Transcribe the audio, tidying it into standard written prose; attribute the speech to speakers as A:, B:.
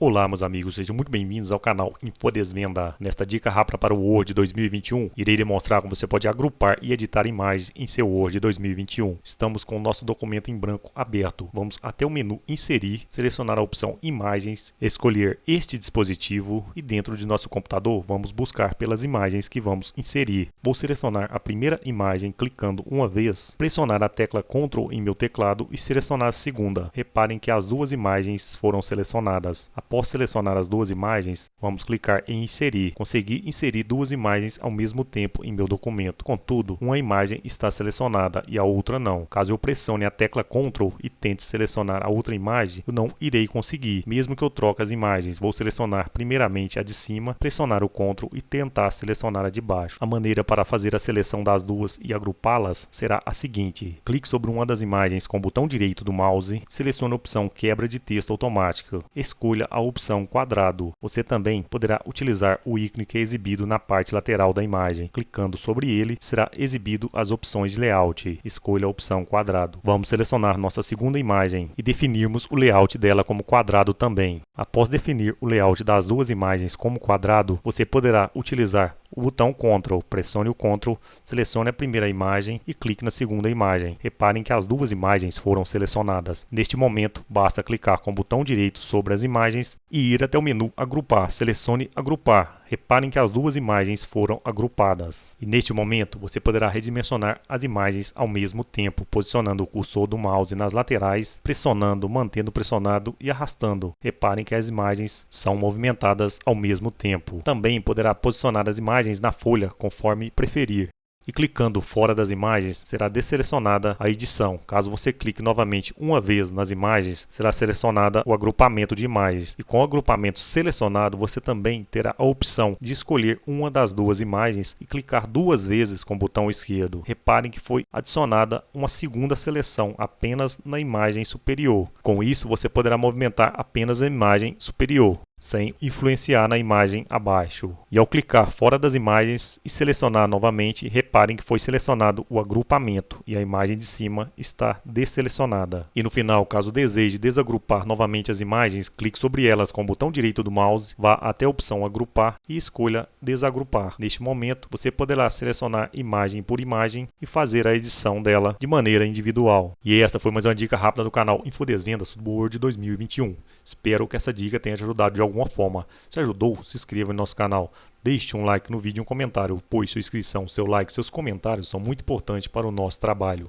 A: Olá, meus amigos, sejam muito bem-vindos ao canal Infodesvenda. Nesta dica rápida para o Word 2021, irei demonstrar como você pode agrupar e editar imagens em seu Word 2021. Estamos com o nosso documento em branco aberto. Vamos até o menu Inserir, selecionar a opção Imagens, escolher este dispositivo e dentro de nosso computador vamos buscar pelas imagens que vamos inserir. Vou selecionar a primeira imagem clicando uma vez, pressionar a tecla Ctrl em meu teclado e selecionar a segunda. Reparem que as duas imagens foram selecionadas. Após selecionar as duas imagens, vamos clicar em Inserir. Consegui inserir duas imagens ao mesmo tempo em meu documento. Contudo, uma imagem está selecionada e a outra não. Caso eu pressione a tecla Ctrl e tente selecionar a outra imagem, eu não irei conseguir, mesmo que eu troque as imagens. Vou selecionar primeiramente a de cima, pressionar o Ctrl e tentar selecionar a de baixo. A maneira para fazer a seleção das duas e agrupá-las será a seguinte: clique sobre uma das imagens com o botão direito do mouse, selecione a opção Quebra de texto automática. Escolha a opção quadrado. Você também poderá utilizar o ícone que é exibido na parte lateral da imagem. Clicando sobre ele, será exibido as opções de layout. Escolha a opção quadrado. Vamos selecionar nossa segunda imagem e definirmos o layout dela como quadrado também. Após definir o layout das duas imagens como quadrado, você poderá utilizar o botão Ctrl. Pressione o Ctrl, selecione a primeira imagem e clique na segunda imagem. Reparem que as duas imagens foram selecionadas. Neste momento, basta clicar com o botão direito sobre as imagens e ir até o menu Agrupar. Selecione Agrupar. Reparem que as duas imagens foram agrupadas. E neste momento, você poderá redimensionar as imagens ao mesmo tempo, posicionando o cursor do mouse nas laterais, pressionando, mantendo pressionado e arrastando. Reparem que as imagens são movimentadas ao mesmo tempo. Também poderá posicionar as imagens na folha conforme preferir. E clicando fora das imagens, será desselecionada a edição. Caso você clique novamente uma vez nas imagens, será selecionada o agrupamento de imagens. E com o agrupamento selecionado, você também terá a opção de escolher uma das duas imagens e clicar duas vezes com o botão esquerdo. Reparem que foi adicionada uma segunda seleção apenas na imagem superior. Com isso, você poderá movimentar apenas a imagem superior, sem influenciar na imagem abaixo. E ao clicar fora das imagens e selecionar novamente, reparem que foi selecionado o agrupamento e a imagem de cima está desselecionada. E no final, caso deseje desagrupar novamente as imagens, clique sobre elas com o botão direito do mouse, vá até a opção Agrupar e escolha Desagrupar. Neste momento, você poderá selecionar imagem por imagem e fazer a edição dela de maneira individual. E esta foi mais uma dica rápida do canal Infodesvendas do Word 2021. Espero que essa dica tenha te ajudado de alguma forma. Se ajudou, se inscreva no nosso canal. Deixe um like no vídeo e um comentário, pois sua inscrição, seu like, seus comentários são muito importantes para o nosso trabalho.